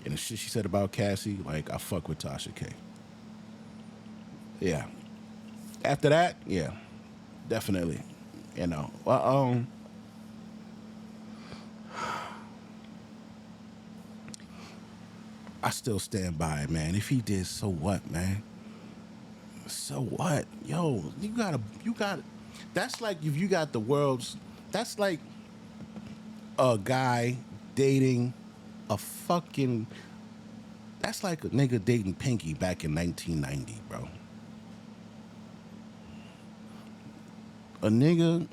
and the shit she said about Cassie, like, I fuck with Tasha K. Yeah. After that, yeah, definitely. You know, I still stand by it, man. If he did, so what, man? So what? Yo, you got that's like if you got the world's, that's like a guy dating a fucking, that's like a nigga dating Pinky back in 1990, bro. A nigga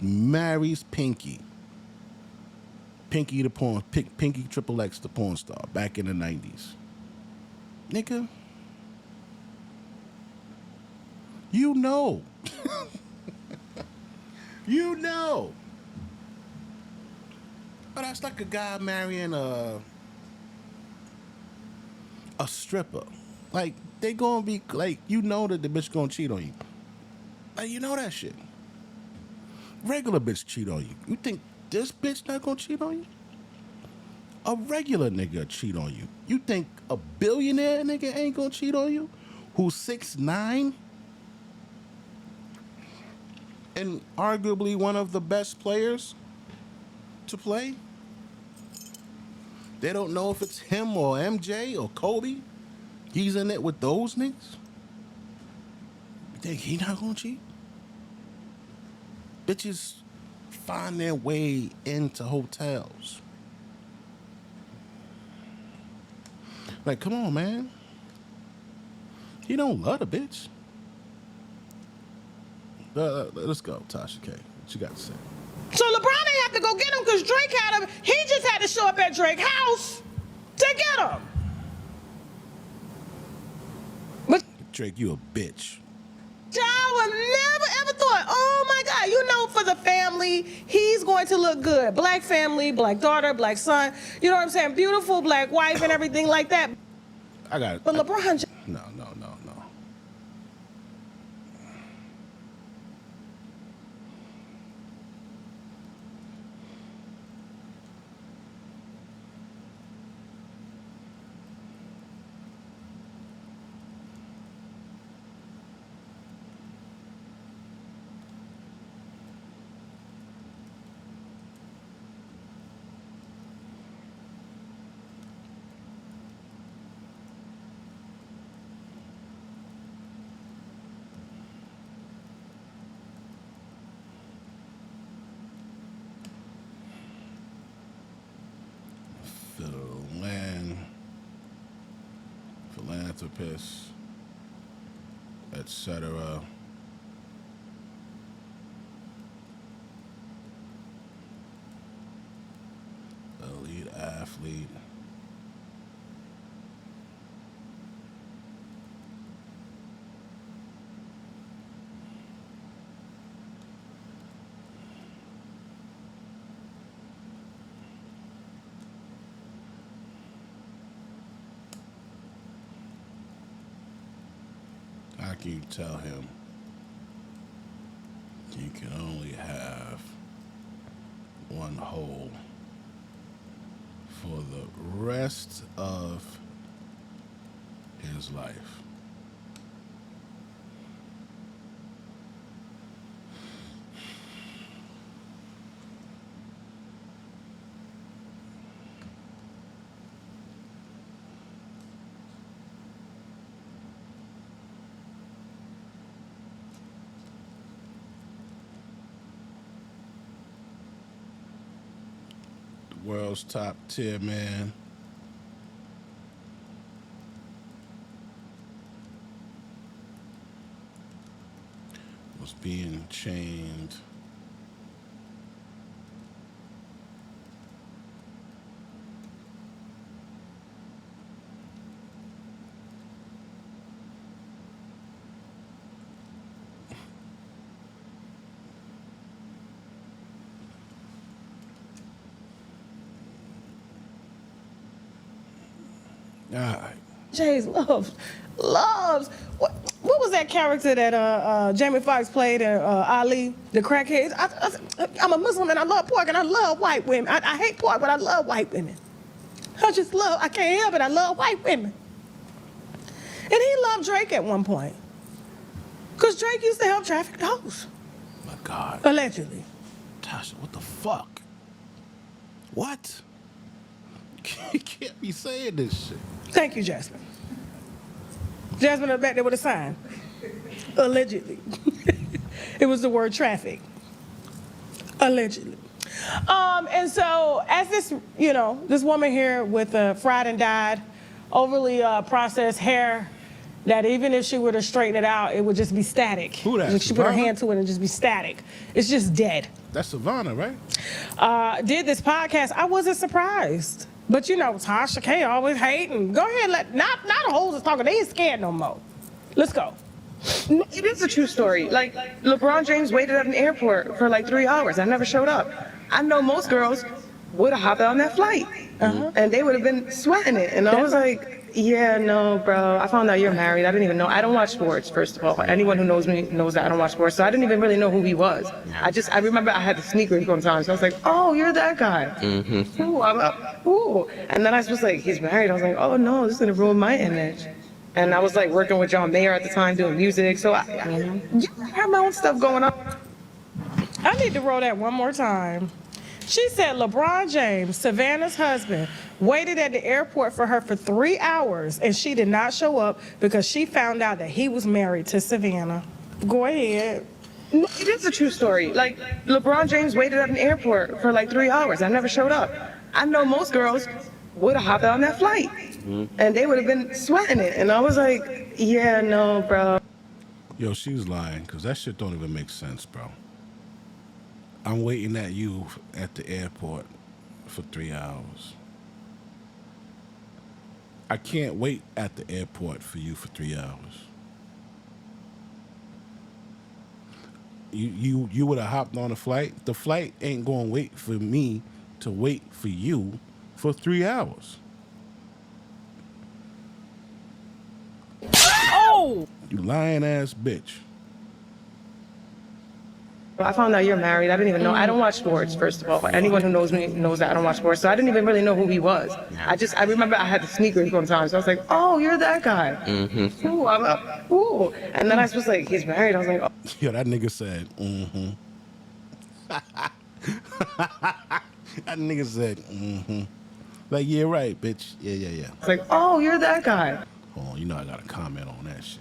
marries Pinky. Pinky the porn, Pinky Triple X the porn star back in the 90s. Nigga, you know. You know. But that's like a guy marrying a stripper. Like, they gonna be, like, you know that the bitch gonna cheat on you. Like, you know that shit. Regular bitch cheat on you. You think this bitch not gonna cheat on you? A regular nigga cheat on you. You think a billionaire nigga ain't gonna cheat on you? Who's 6'9"? And arguably one of the best players to play? They don't know if it's him or MJ or Kobe. He's in it with those niggas. You think he not gonna cheat? Bitches find their way into hotels. Like, come on, man. He don't love the bitch. Let's go, Tasha K. What you got to say? So LeBron ain't have to go get him because Drake had him. He just had to show up at Drake's house to get him. But Drake, you a bitch. y'all would never ever thought, oh my God, you know, for the family, he's going to look good. Black family, black daughter, black son. You know what I'm saying? Beautiful black wife and everything like that. I got it. But LeBron, No. Philanthropist, etc. Elite athlete. How can you tell him you can only have one hole for the rest of his life? World's top tier man. Was being chained. All right. Jayz loves. What was that character that Jamie Foxx played in Ali, the crackhead? I'm a Muslim and I love pork and I love white women. I hate pork, but I love white women. I can't help it. I love white women. And he loved Drake at one point. Because Drake used to help traffic hoes. My God. Allegedly. Tasha, what the fuck? What? You can't be saying this shit. Thank you, Jasmine. Jasmine back there with a sign. Allegedly. It was the word traffic. Allegedly. And so as this, this woman here with fried and dyed, overly processed hair, that even if she were to straighten it out, it would just be static. Who that? She put her Savannah? hand to it and just be static. It's just dead. That's Savannah, right? Did this podcast. I wasn't surprised. But Tasha K always hating. Go ahead, not the hoes is talking. They ain't scared no more. Let's go. It is a true story. Like, LeBron James waited at an airport for like 3 hours. I never showed up. I know most girls would have hopped on that flight. And they would have been sweating it. And I was like, yeah, no, bro. I found out you're married. I didn't even know. I don't watch sports, first of all. Anyone who knows me knows that I don't watch sports. So I didn't even really know who he was. I remember I had the sneakers one time. So I was like, oh, you're that guy. Ooh, And then I was like, he's married. I was like, oh, no, this is going to ruin my image. And I was like working with John Mayer at the time doing music. So I have my own stuff going on. I need to roll that one more time. She said LeBron James, Savannah's husband, waited at the airport for her for 3 hours, and she did not show up because she found out that he was married to Savannah. Go ahead. It is a true story. Like, LeBron James waited at an airport for like 3 hours. I never showed up. I know most girls would have hopped on that flight. And they would have been sweating it. And I was like, yeah, no, bro. Yo, she's lying, because that shit don't even make sense, bro. I'm waiting at you at the airport for 3 hours. I can't wait at the airport for you for 3 hours. You would have hopped on a flight. The flight ain't going to wait for me to wait for you for 3 hours. Oh! You lying ass bitch. I found out you're married. I didn't even know. I don't watch sports, first of all. Anyone who knows me knows that I don't watch sports. So I didn't even really know who he was. I remember I had the sneakers one time. So I was like, oh, you're that guy. Ooh, And then I was like, he's married. I was like, oh. Yo, that nigga said, That nigga said, Like, yeah, right, bitch. Yeah. It's like, oh, you're that guy. Hold on, I got to comment on that shit.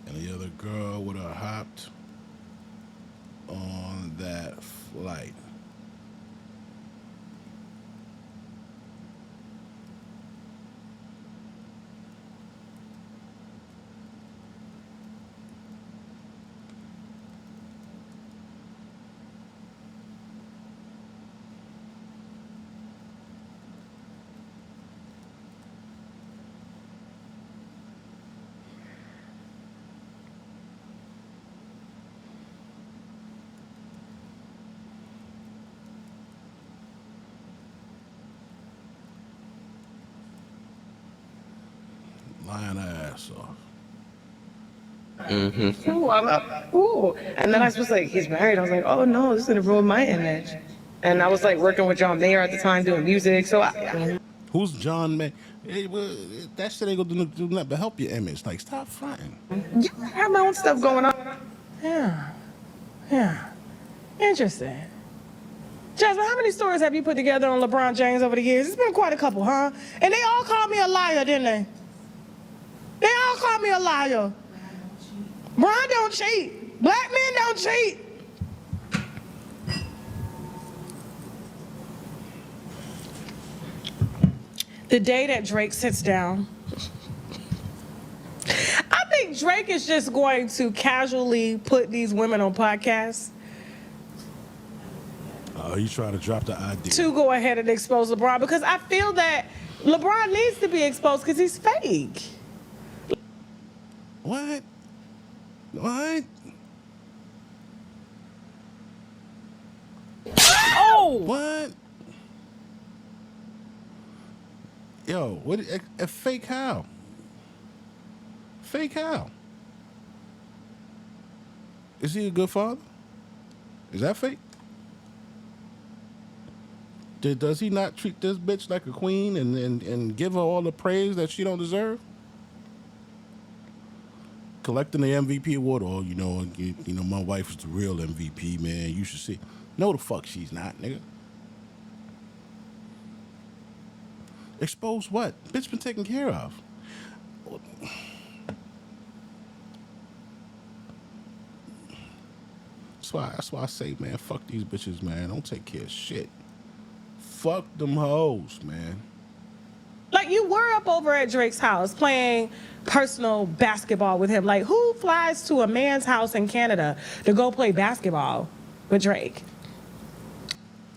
Any other girl would have hopped on that flight. Lying her ass off. Ooh, And then I was like, he's married. I was like, oh, no, this is going to ruin my image. And I was like working with John Mayer at the time doing music. So Who's John May? Hey, well, that shit ain't gonna do nothing but help your image. Like, stop fronting. I have my own stuff going on. Yeah. Interesting. Jasmine, how many stories have you put together on LeBron James over the years? It's been quite a couple, huh? And they all called me a liar, didn't they? They all called me a liar. Bron don't cheat. Black men don't cheat. The day that Drake sits down, I think Drake is just going to casually put these women on podcasts. Oh, you trying to drop the idea? To go ahead and expose LeBron, because I feel that LeBron needs to be exposed because he's fake. What? Oh! What? Yo, what? A fake how? Fake how? Is he a good father? Is that fake? Does he not treat this bitch like a queen and give her all the praise that she don't deserve? Collecting the MVP award, my wife is the real MVP, man. You should see. No, the fuck she's not, nigga. Expose what? Bitch been taken care of. That's why I say, man, fuck these bitches, man. Don't take care of shit. Fuck them hoes, man. Like, you were up over at Drake's house playing personal basketball with him. Like, who flies to a man's house in Canada to go play basketball with Drake?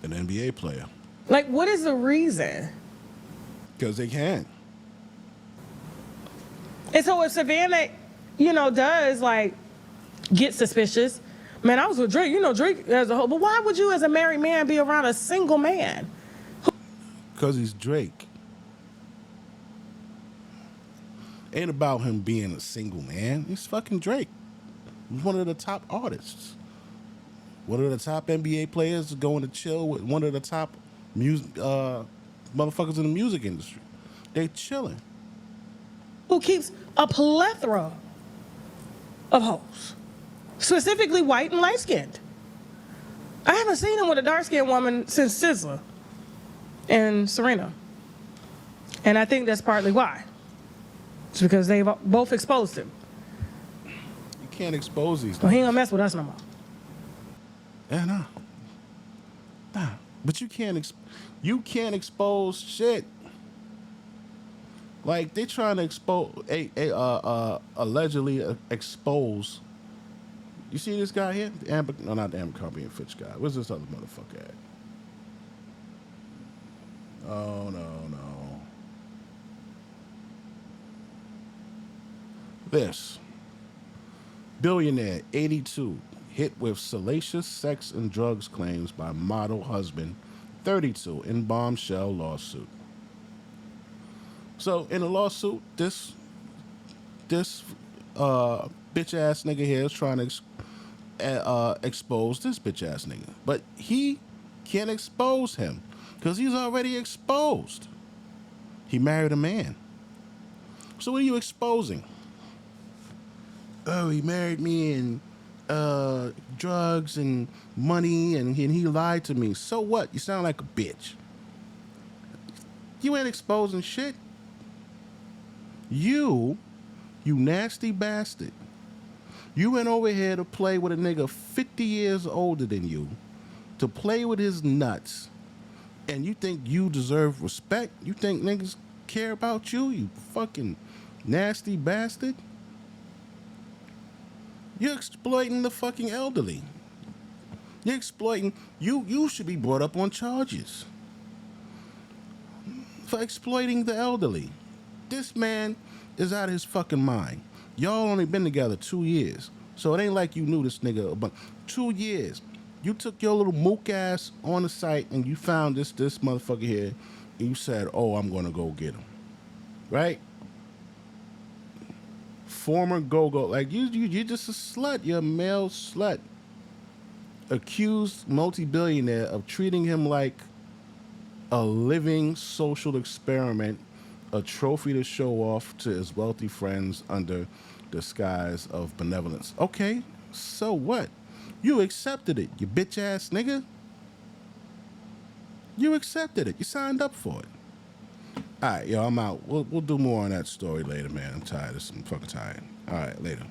An NBA player. Like, what is the reason? Because they can. And so if Savannah, does, like, get suspicious, man, I was with Drake. Drake as a whole. But why would you, as a married man, be around a single man? Because he's Drake. Ain't about him being a single man. He's fucking Drake. He's one of the top artists. One of the top NBA players going to chill with one of the top motherfuckers in the music industry. They chilling. Who keeps a plethora of hoes. Specifically white and light-skinned. I haven't seen him with a dark-skinned woman since SZA and Serena. And I think that's partly why. It's because they've both exposed him. You can't expose these. Well, he ain't gonna mess with us no more. Yeah, nah. But you can't expose shit. Like, they trying to expose, allegedly expose. You see this guy here? Not the Abercrombie and Fitch guy. Where's this other motherfucker at? Oh, no. This. Billionaire, 82, hit with salacious sex and drugs claims by model husband, 32, in bombshell lawsuit. So, in a lawsuit, this bitch-ass nigga here is trying to expose this bitch-ass nigga. But he can't expose him because he's already exposed. He married a man. So what are you exposing? Oh, he married me and drugs and money and he lied to me. So what? You sound like a bitch. You ain't exposing shit. You nasty bastard. You went over here to play with a nigga 50 years older than you, to play with his nuts, and you think you deserve respect? You think niggas care about you, you fucking nasty bastard? You're exploiting the fucking elderly. You're exploiting, you should be brought up on charges for exploiting the elderly. This man is out of his fucking mind. Y'all only been together 2 years. So it ain't like you knew this nigga, but 2 years. You took your little mook ass on the site and you found this motherfucker here and you said, oh, I'm gonna go get him. Right? Former go-go. Like, you're just a slut. You're a male slut. Accused multi-billionaire of treating him like a living social experiment, a trophy to show off to his wealthy friends under disguise of benevolence. Okay, so what? You accepted it, you bitch ass nigga. You accepted it. You signed up for it. All right, yo, I'm out. We'll do more on that story later, man. I'm tired. I'm fucking tired. All right, later.